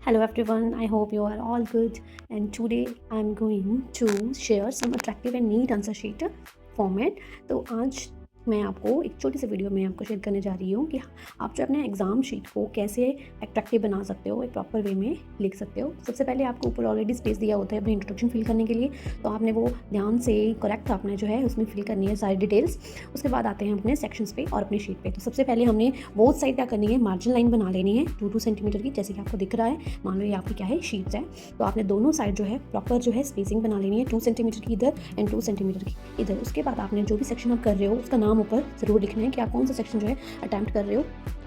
Hello everyone, I hope you are all good, and today I'm going to share some attractive and neat answer sheet format. तो आज मैं आपको एक छोटी सी video में आपको शेयर करने जा रही हूँ कि आप जो अपने एग्ज़ाम शीट को कैसे अट्रैक्टिव बना सकते हो, एक प्रॉपर वे में लिख सकते हो। सबसे पहले आपको ऊपर ऑलरेडी स्पेस दिया होता है अपनी इंट्रोडक्शन फिल करने के लिए, तो आपने वो ध्यान से करेक्ट आपने जो है उसमें फिल करनी है सारी डिटेल्स। उसके बाद आते हैं अपने सेक्शंस पे और अपनी शीट पे। तो सबसे पहले हमने बोथ साइड क्या करनी है, मार्जिन लाइन बना लेनी है 2-2 सेंटीमीटर की, जैसे कि आपको दिख रहा है। मान लो ये आपकी क्या है, शीट्स है, तो आपने दोनों साइड जो है प्रॉपर जो है स्पेसिंग बना लेनी है 2 सेंटीमीटर की इधर एंड 2 सेंटीमीटर की इधर। उसके बाद आपने जो भी सेक्शन आप कर रहे हो उसका नाम ऊपर ज़रूर लिखना है कि आप कौन सा सेक्शन जो है अटैम्प्ट कर रहे हो।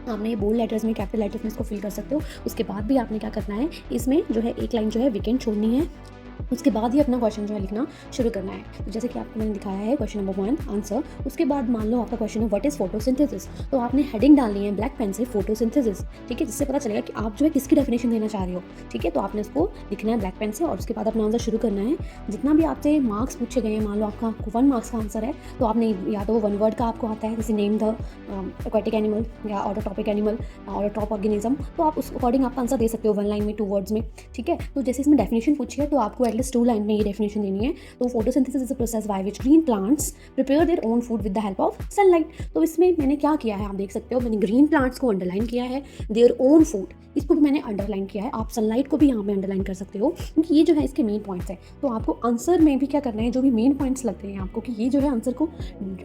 आपने ये बोल्ड लेटर्स में, कैपिटल लेटर्स में इसको फिल कर सकते हो। उसके बाद भी आपने क्या करना है, इसमें जो है एक लाइन जो है वेकेंट छोड़नी है। उसके बाद ही अपना क्वेश्चन जो है लिखना शुरू करना है। तो जैसे कि आपको मैंने दिखाया है क्वेश्चन नंबर 1 आंसर। उसके बाद मान लो आपका क्वेश्चन है व्हाट इज़ फोटोसिंथेसिस, तो आपने हेडिंग डालनी है ब्लैक पेन से फोटोसिंथेसिस, ठीक है, जिससे पता चलेगा कि आप जो है किसकी डेफिनेशन देना चाह रहे हो। ठीक है, तो आपने उसको लिखना है ब्लैक पेन से और उसके बाद अपना आंसर शुरू करना है। जितना भी आपसे मार्क्स पूछे गए हैं, मान लो आपका 1 मार्क्स का आंसर है, तो आपने या तो 1 वर्ड का आपको आता है, जैसे नेम द एक्वाटिक एनिमल या ऑटोटॉपिक एनिमल ऑटोटॉप ऑर्गेनिज्म, तो आप उस अकॉर्डिंग आप आंसर दे सकते हो 1 लाइन में 2 वर्ड्स में। ठीक है, तो जैसे इसमें डेफिनेशन पूछी है तो आपको एटलीस्ट 2 लाइन में ये डेफिनेशन देनी है। तो photosynthesis is a process by which green plants prepare their own food with the help of sunlight. तो इसमें मैंने क्या किया है, आप देख सकते हो, मैंने ग्रीन प्लांट्स को अंडरलाइन किया है, देयर ओन फूड इसको भी मैंने अंडरलाइन किया है। आप सनलाइट को भी यहाँ पे अंडरलाइन कर सकते हो, क्योंकि ये जो है इसके मेन पॉइंट्स है। तो आपको आंसर में भी क्या करना है, जो भी मेन पॉइंट्स लगते हैं आपको कि ये जो है आंसर को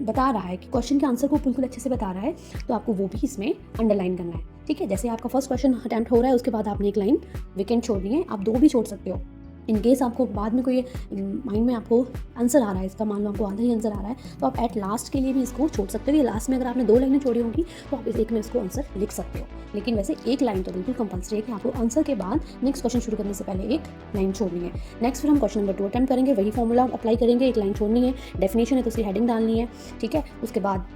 बता रहा है, कि क्वेश्चन के आंसर को बिल्कुल अच्छे से बता रहा है, तो आपको वो भी इसमें अंडरलाइन करना है। ठीक है, जैसे आपका फर्स्ट क्वेश्चन अटैम्प्ट हो रहा है, उसके बाद आपने एक लाइन वेकेंट छोड़नी है। आप 2 भी छोड़ सकते हो। इन केस आपको बाद में कोई माइंड में आपको आंसर आ रहा है इसका, मान लो आपको आधा ही आंसर आ रहा है, तो आप एट लास्ट के लिए भी इसको छोड़ सकते हो। ये लास्ट में अगर आपने 2 लाइनें छोड़ी होंगी तो आप इस एक में इसको आंसर लिख सकते हो। लेकिन वैसे एक लाइन तो बिल्कुल कंपलसरी है कि आपको आंसर के बाद नेक्स्ट क्वेश्चन शुरू करने से पहले एक लाइन छोड़नी है। नेक्स्ट फिर हम क्वेश्चन नंबर 2 अटेम्प्ट करेंगे, वही फॉर्मूला अप्लाई करेंगे, एक लाइन छोड़नी है, डेफिनेशन है तो उसकी हेडिंग डालनी है। ठीक है, उसके बाद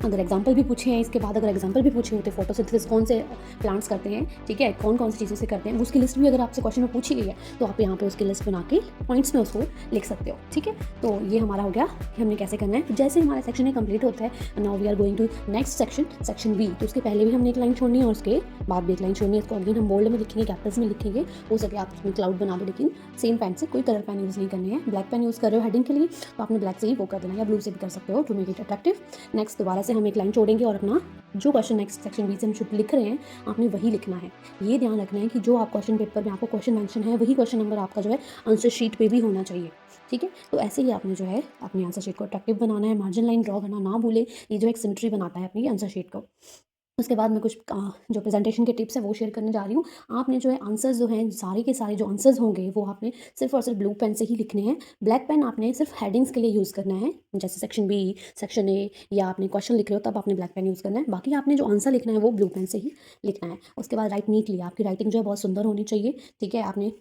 अगर एग्जाम्पल भी पूछे हैं, इसके बाद अगर एग्जाम्पल भी पूछे होते फोटोसिंथेसिस कौन से प्लांट्स करते हैं, ठीक है, कौन कौन सी चीज़ों से करते हैं, उसकी लिस्ट भी अगर आपसे क्वेश्चन में पूछी गई है तो आप यहाँ पे उसकी लिस्ट बना के पॉइंट्स में उसको लिख सकते हो। ठीक है, तो ये हमारा हो गया कि हमने कैसे करना है। जैसे हमारा सेक्शन कंप्लीट होता है, now we are going to next section, section B. तो उसके पहले भी हमने एक लाइन छोड़नी है और उसके बाद भी एक लाइन छोड़नी है। इसको अगेन हम बोल्ड में लिखेंगे, कैपिटल्स में लिखेंगे। हो सके आप उसमें क्लाउड बना दो, लेकिन सेम पेन से, कोई कलर पेन यूज़ नहीं करनी है। ब्लैक पेन यूज़ कर रहे हो हेडिंग के लिए तो आपने ब्लैक से ही वो कर देना, या ब्लू से भी कर सकते हो to make it attractive. Next दोबारा से हम एक लाइन छोड़ेंगे और अपना जो क्वेश्चन नेक्स्ट सेक्शन बी से हम शुभ लिख रहे हैं आपने वही लिखना है। ये ध्यान रखना है कि जो आप क्वेश्चन पेपर में आपको क्वेश्चन मेंशन है वही क्वेश्चन नंबर आपका जो है आंसर शीट पे भी होना चाहिए। ठीक है, तो ऐसे ही आपने जो है अपनी आंसर शीट को अट्रैक्टिव बनाना है। मार्जिन लाइन ड्रॉ करना ना भूले, ये जो एक सिमेट्री बनाता है अपनी आंसर शीट को। उसके बाद मैं कुछ जो प्रेजेंटेशन के टिप्स है वो शेयर करने जा रही हूँ। आपने जो है आंसर्स जो हैं सारे के सारे जो आंसर्स होंगे वो आपने सिर्फ और सिर्फ ब्लू पेन से ही लिखने हैं। ब्लैक पेन आपने सिर्फ हेडिंग्स के लिए यूज़ करना है, जैसे सेक्शन बी, सेक्शन ए, या आपने क्वेश्चन लिख रहे हो तब आपने ब्लैक पेन यूज़ करना है। बाकी आपने जो आंसर लिखना है वो ब्लू पेन से ही लिखना है। उसके बाद राइट नीटली, आपकी राइटिंग जो है बहुत सुंदर होनी चाहिए। ठीक है, आपने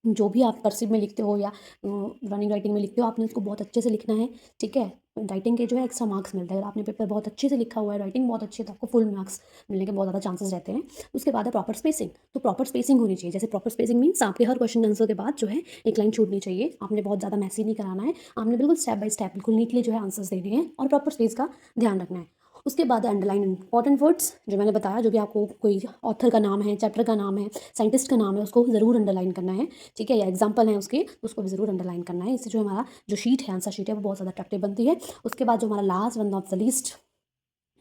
जो भी आप कर्सिव में लिखते हो या रनिंग राइटिंग में लिखते हो, आपने उसको बहुत अच्छे से लिखना है। ठीक है, राइटिंग के जो है एक्स्ट्रा मार्क्स मिलते हैं। अगर आपने पेपर बहुत अच्छे से लिखा हुआ है, राइटिंग बहुत अच्छी है, तो आपको फुल मार्क्स मिलने के बहुत ज़्यादा चांसेस रहते हैं। उसके बाद है प्रॉपर स्पेसिंग। तो प्रॉपर स्पेसिंग होनी चाहिए। जैसे प्रॉपर स्पेसिंग मीन्स आपके हर क्वेश्चन आंसर के बाद जो है एक लाइन छूटनी चाहिए। आपने बहुत ज़्यादा मैसी नहीं कराना है, आपने बिल्कुल स्टेप बाय स्टेप बिल्कुल नीटली जो है आंसर्स देने हैं और प्रॉपर स्पेस का ध्यान रखना है। उसके बाद अंडरलाइन इंपॉर्टेंट वर्ड्स, जो मैंने बताया, जो भी आपको कोई ऑथर का नाम है, चैप्टर का नाम है, साइंटिस्ट का नाम है, उसको ज़रूर अंडरलाइन करना है। ठीक है, या एग्जाम्पल है उसके, तो उसको भी ज़रूर अंडरलाइन करना है। इससे जो हमारा जो शीट है, आंसर शीट है, वो बहुत ज़्यादा अट्रैक्टिव बनती है। उसके बाद जो हमारा last one of the least,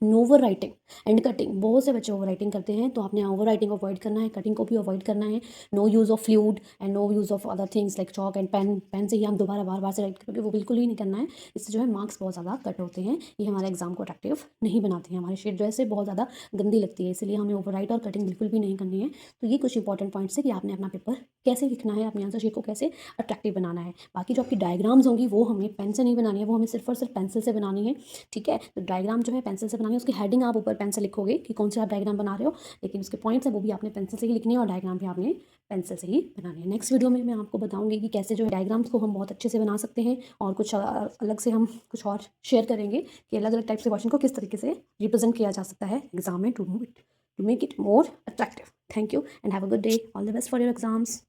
over writing and cutting. बहुत से बच्चे ओवर राइटिंग करते हैं, तो आपने ओवर राइटिंग अवॉइड करना है, कटिंग को भी अवॉइड करना है। No use of fluid and no use of other things like chalk and pen. Pen से ही हम दोबारा बार बार से राइट करोगे, वो बिल्कुल ही नहीं करना है। इससे जो है मार्क्स बहुत ज़्यादा कट होते हैं, ये हमारे एग्जाम को अट्रैक्टिव नहीं बनाते हैं। हमारी शीट जो है से बहुत ज़्यादा गंदी लगती है, इसलिए हमें ओवर राइट और कटिंग बिल्कुल भी नहीं करनी है। तो ये कुछ इंपॉर्टेंट पॉइंट्स है कि आपने अपना पेपर कैसे लिखना है, अपनी आंसर शीट को कैसे अट्रैक्टिव बनाना है। बाकी जो आपकी डायग्राम्स होंगी वो हमें पेन से नहीं बनानी है, वो हमें सिर्फ और सिर्फ पेंसिल से बनानी है। ठीक है, तो डायग्राम जो है पेंसिल से बनानी है, उसकी हेडिंग आप ऊपर पेन से लिखोगे कि कौन से आप डायग्राम बना रहे हो, लेकिन उसके पॉइंट्स हैं वो भी आपने पेंसिल से ही लिखने हैं और डायग्राम भी आपने पेंसिल से ही बनाने हैं। नेक्स्ट वीडियो में मैं आपको बताऊंगी कि कैसे जो है डायग्राम्स को हम बहुत अच्छे से बना सकते हैं, और कुछ अलग से हम कुछ और शेयर करेंगे कि अलग अलग टाइप से क्वेश्चन को किस तरीके से रिप्रेजेंट किया जा सकता है एग्जाम में to make it more attractive. Thank you and have a good day. All the best for your exams.